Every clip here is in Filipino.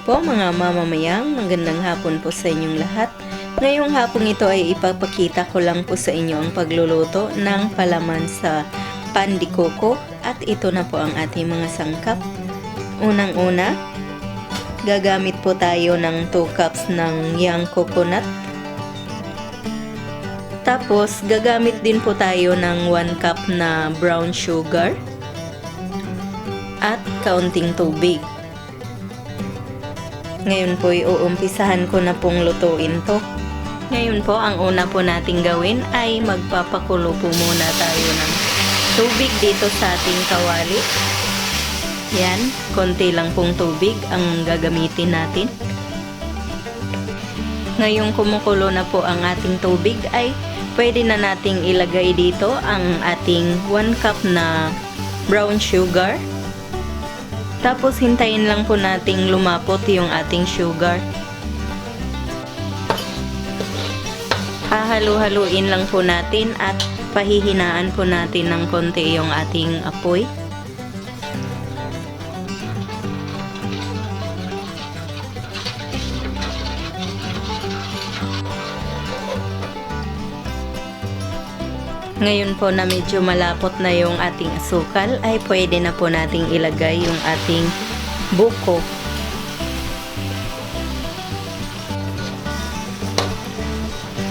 po mga mamamayang, magandang hapon po sa inyong lahat. Ngayong hapong ito ay ipapakita ko lang po sa inyo ang pagluluto ng palaman sa pan de coco at ito na po ang ating mga sangkap. Unang-una, gagamit po tayo ng 2 cups ng young coconut. Tapos gagamit din po tayo ng 1 cup na brown sugar at kaunting tubig. Ngayon po iuumpisahan ko na pong lutuin to. Ngayon po ang una po nating gawin ay magpapakulo po muna tayo ng tubig dito sa ating kawali. Yan, konti lang pong tubig ang gagamitin natin. Ngayong kumukulo na po ang ating tubig ay pwede na nating ilagay dito ang ating 1 cup na brown sugar. Tapos hintayin lang po nating lumapot yung ating sugar. Hahalu-haluin lang po natin at pahihinaan po natin ng konti yung ating apoy. Ngayon po na medyo malapot na yung ating asukal ay pwede na po nating ilagay yung ating buko.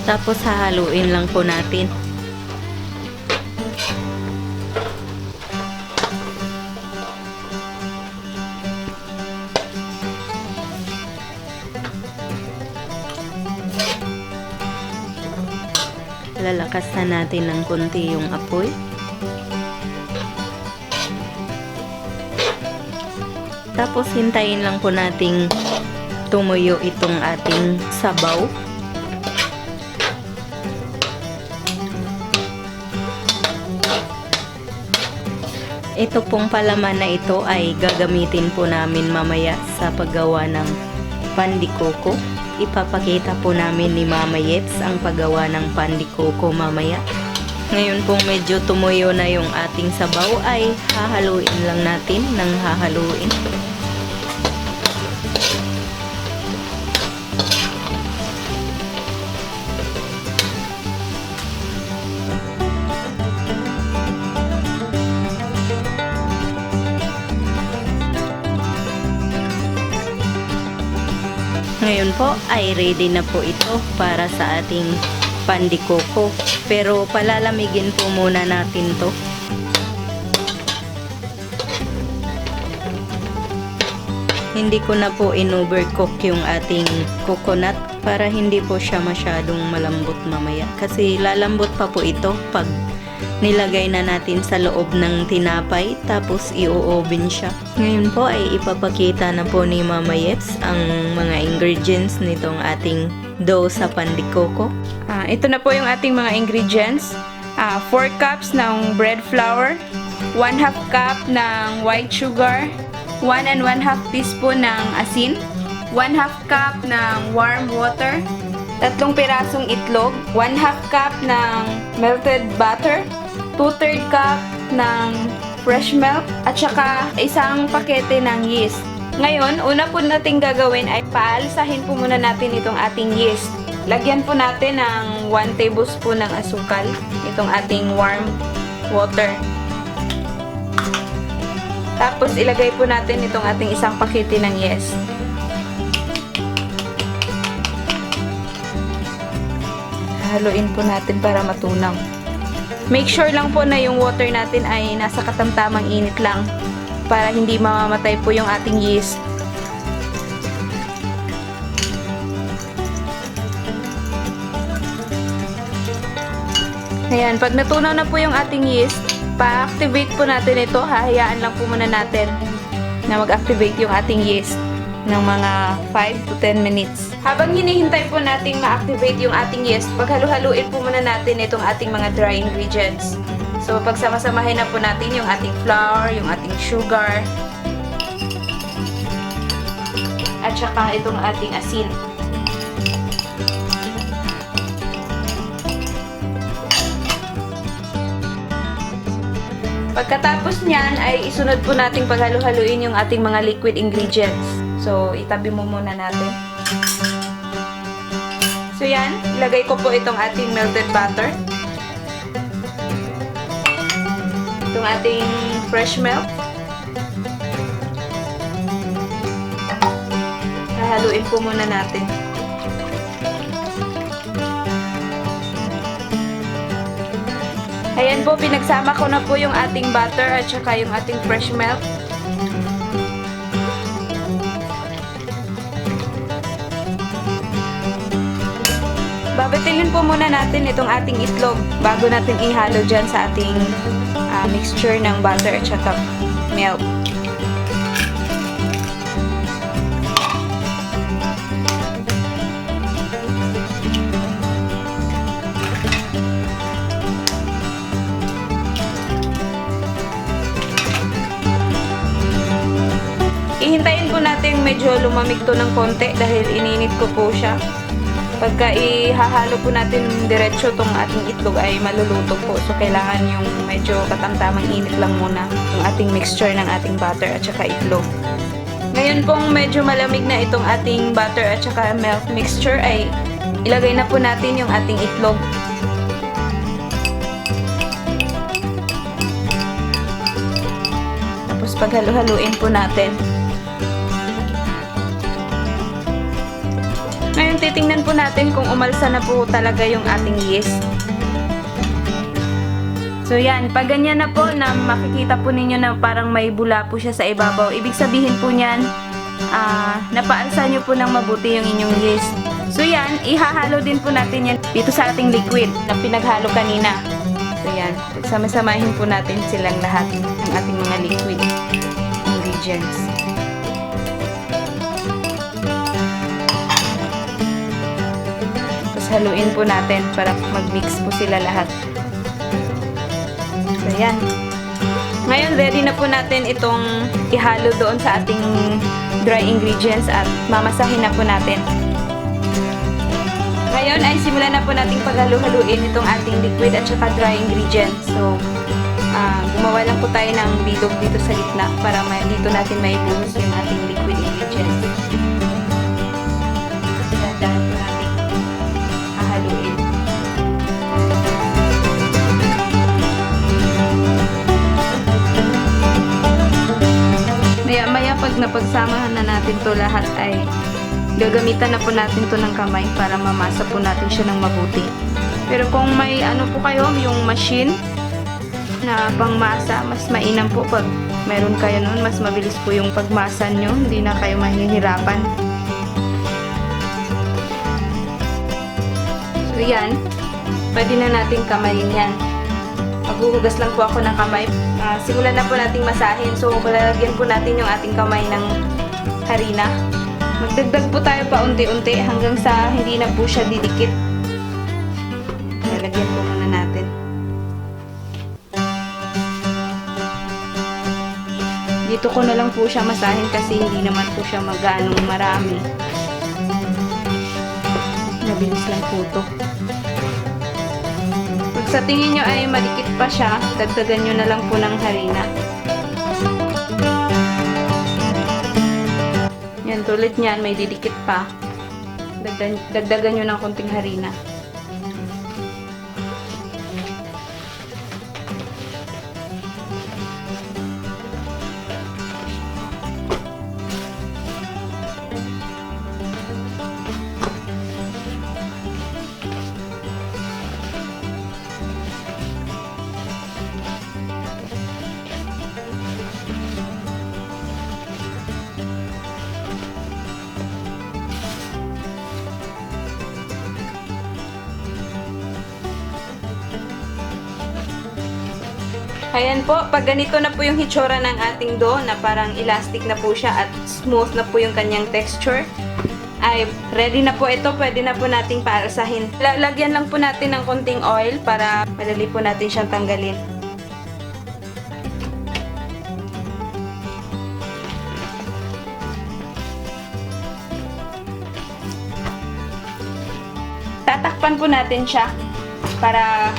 Tapos hahaluin lang po natin. Lalakasan natin ng konti yung apoy. Tapos hintayin lang po nating tumuyo itong ating sabaw. Ito pong palaman na ito ay gagamitin po namin mamaya sa paggawa ng pan de coco. Ipapakita po namin ni Mama Yeps ang paggawa ng pan de coco mamaya. Ngayon pong medyo tumuyo na yung ating sabaw ay hahaluin lang natin ng hahaluin. Ngayon po ay ready na po ito para sa ating pan de coco. Pero palalamigin po muna natin to. Hindi ko na po in-overcook yung ating coconut para hindi po siya masyadong malambot mamaya. Kasi lalambot pa po ito pag nilagay na natin sa loob ng tinapay tapos i-oven siya. Ngayon po ay ipapakita na po ni Mama Yeps ang mga ingredients nitong ating dough sa pan de coco. Ito na po yung ating mga ingredients. 4 cups ng bread flour, 1/2 cup ng white sugar, 1 and 1/2 teaspoon ng asin, 1/2 cup ng warm water, 3 pirasong itlog, 1/2 cup ng melted butter, 2/3 cup ng fresh milk, at saka isang pakete ng yeast. Ngayon, una po natin gagawin ay paalisahin po muna natin itong ating yeast. Lagyan po natin ng 1 tablespoon ng asukal, itong ating warm water. Tapos ilagay po natin itong ating isang pakete ng yeast. Haluin po natin para matunaw. Make sure lang po na yung water natin ay nasa katamtamang init lang para hindi mamamatay po yung ating yeast. Ayan, pag natunaw na po yung ating yeast, pa-activate po natin ito. Hahayaan lang po muna natin na mag-activate yung ating yeast ng mga 5 to 10 minutes. Habang hinihintay po nating ma-activate yung ating yeast, paghalu-haluin po muna natin itong ating mga dry ingredients. So, pagsama-samahin na po natin yung ating flour, yung ating sugar, at saka itong ating asin. Pagkatapos niyan ay isunod po nating paghalu-haluin yung ating mga liquid ingredients. So, itabi mo muna natin. So, yan. Ilagay ko po itong ating melted butter. Itong ating fresh milk. Haluin po muna natin. Ayan po, pinagsama ko na po yung ating butter at saka yung ating fresh milk. Babatilin po muna natin itong ating itlog bago natin ihalo dyan sa ating mixture ng butter at saka milk. Ihintayin po natin medyo lumamig to ng konti dahil ininit ko po siya. Pagka ihahalo po natin diretso tong ating itlog ay maluluto po. So, kailangan yung medyo katamtamang init lang muna yung ating mixture ng ating butter at saka itlog. Ngayon pong medyo malamig na itong ating butter at saka milk mixture ay ilagay na po natin yung ating itlog. Tapos paghalo-haluin po natin. Ngayon, titingnan po natin kung umalsa na po talaga yung ating yeast. So, yan. Pag ganyan na po na makikita po ninyo na parang may bula po siya sa ibabaw, ibig sabihin po niyan, napaalsa nyo po ng mabuti yung inyong yeast. So, yan. Ihahalo din po natin yan dito sa ating liquid na pinaghalo kanina. So, yan. Pagsama-samahin po natin silang lahat ng ating mga liquid ingredients. Haluin po natin para mag-mix po sila lahat. So, yan. Ngayon, ready na po natin itong ihalo doon sa ating dry ingredients at mamasahin na po natin. Ngayon ay simulan na po nating paghalo-haluin itong ating liquid at saka dry ingredients. So, gumawa lang po tayo ng bilog dito sa gitna para dito natin maibuhos yung ating liquid ingredients. Dahan po natin haluin. Maya-maya pag napagsamahan na natin to lahat ay gagamitan na po natin to ng kamay para mamasa po natin siya ng mabuti. Pero kung may ano po kayo, yung machine na pangmasa, mas mainam po pag meron kayo nun, mas mabilis po yung pagmasa nyo, hindi na kayo mahihirapan. So, yan. Pwede na natin kamayin yan. Maghuhugas lang po ako ng kamay. Simulan na po nating masahin. So, lalagyan po natin yung ating kamay ng harina. Magdagdag po tayo pa unti-unti hanggang sa hindi na po siya didikit. Lalagyan po muna natin. Dito ko na lang po siya masahin kasi hindi naman po siya magganong marami. Mabilis lang po ito. Pag sa tingin nyo ay madikit pa siya, dagdagan nyo na lang po ng harina. Yan, tulad nyan, may didikit pa. Dagdagan nyo ng konting harina. Ayan po, pag ganito na po yung hitsura ng ating dough na parang elastic na po siya at smooth na po yung kanyang texture, ay ready na po ito, pwede na po nating paalasahin. Lagyan lang po natin ng konting oil para madali po natin siyang tanggalin. Tatakpan po natin siya para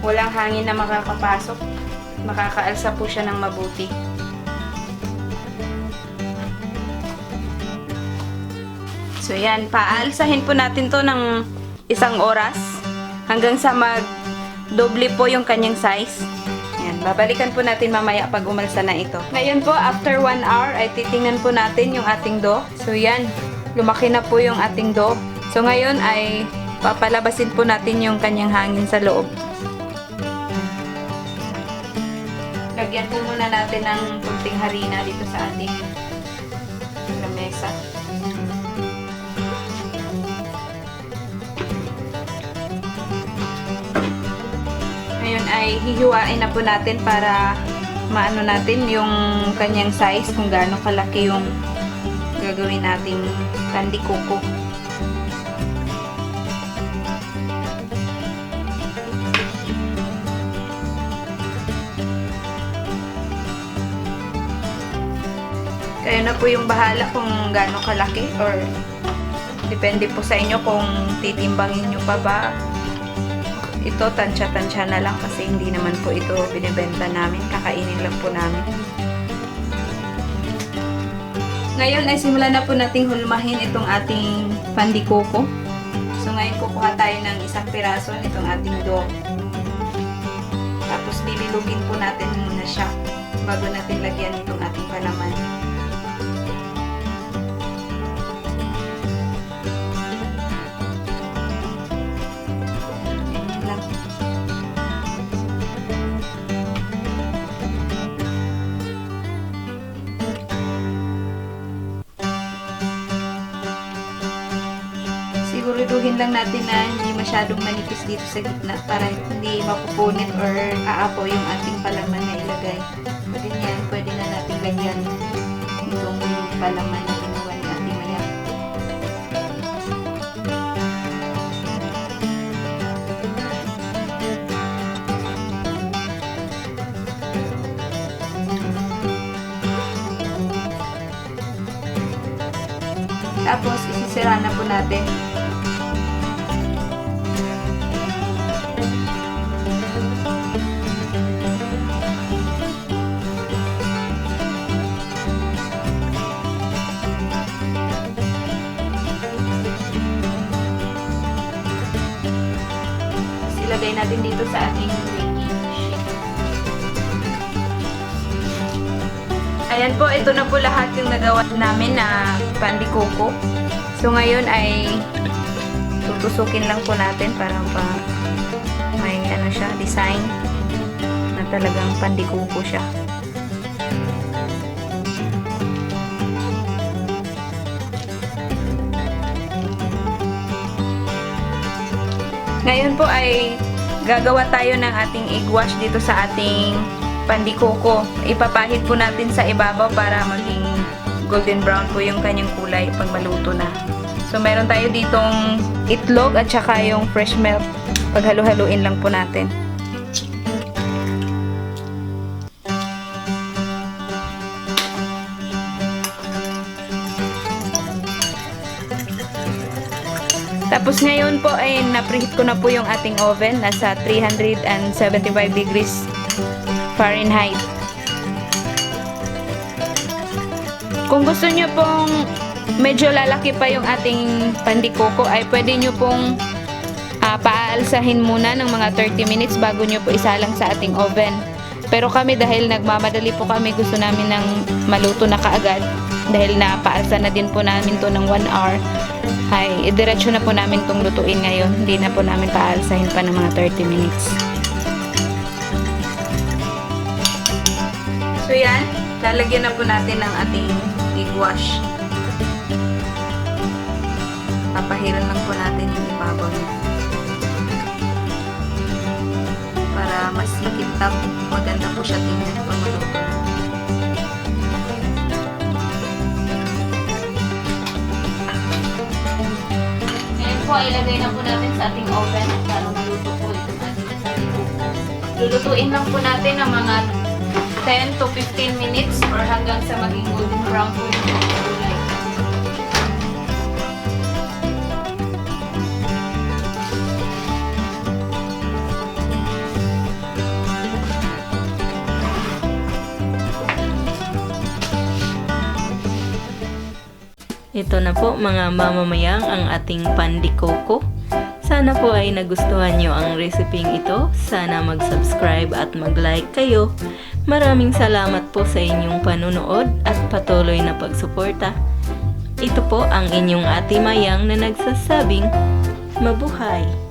walang hangin na makakapasok. Makakaalsa po siya ng mabuti. So yan, paalsahin po natin to ng 1 oras hanggang sa mag-doble po yung kanyang size. Yan, babalikan po natin mamaya pag umalsa na ito. Ngayon po, after 1 hour, ay titingnan po natin yung ating dough. So yan, lumaki na po yung ating dough. So ngayon ay papalabasin po natin yung kanyang hangin sa loob. Lagyan po muna natin ng kunting harina dito sa ating lamesa. Ngayon ay hihiwain na po natin para maano natin yung kanyang size, kung gaano kalaki yung gagawin nating candy coco. Kayo na po yung bahala kung gaano kalaki, or depende po sa inyo kung titimbangin nyo pa ba. Ito, tansya-tansya na lang kasi hindi naman po ito binibenta namin. Kakainin lang po namin. Ngayon ay simulan na po nating hulmahin itong ating pandikoko. So ngayon kukuha tayo ng 1 piraso nitong ating dough. Tapos bibilugin po natin muna siya bago natin lagyan itong ating palaman. Siguraduhin lang natin na hindi masyadong manipis dito sa gitna para hindi mapupunit or aapo yung ating palaman na ilagay. Ganyan, pwede na natin lagyan itong palaman na ginawa ni Ate Maya. Tapos, isisira na po natin. Ilagay natin dito sa ating baking sheet. Ayan po, ito na po lahat yung nagawa namin na pandikoko. So ngayon ay tutusukin lang po natin para pa may ano siya, design na talagang pandikoko siya. Ngayon po ay gagawa tayo ng ating egg wash dito sa ating pandikoko. Ipapahid po natin sa ibabaw para maging golden brown po yung kanyang kulay pag maluto na. So meron tayo ditong itlog at saka yung fresh milk. Paghalo-haluin lang po natin. Tapos ngayon po ay na-preheat ko na po yung ating oven. Nasa 375 degrees Fahrenheit. Kung gusto nyo pong medyo lalaki pa yung ating pandikoko, ay pwede nyo pong paalsahin muna ng mga 30 minutes bago nyo po isalang sa ating oven. Pero kami, dahil nagmamadali po kami, gusto namin ng maluto na kaagad. Dahil napaalsa na din po namin to ng 1 hour, ay diretso na po namin itong lutuin ngayon. Hindi na po namin paalsahin pa ng mga 30 minutes. So yan, lalagyan na po natin ng ating egg wash. Papahiran lang po natin yung ibabaw niya para mas sikitap, maganda po siya tingnan pag maluto na. Po, ilagay na po natin sa ating oven para maluto po itong ating pandikoko. Lulutuin lang po natin ng mga 10 to 15 minutes or hanggang sa maging golden brown po yung kulay. Ito na po mga mamamayang ang ating pandikoko. Sana po ay nagustuhan nyo ang reseping ito. Sana mag-subscribe at mag-like kayo. Maraming salamat po sa inyong panunood at patuloy na pagsuporta. Ito po ang inyong Ate Mayang na nagsasabing, mabuhay!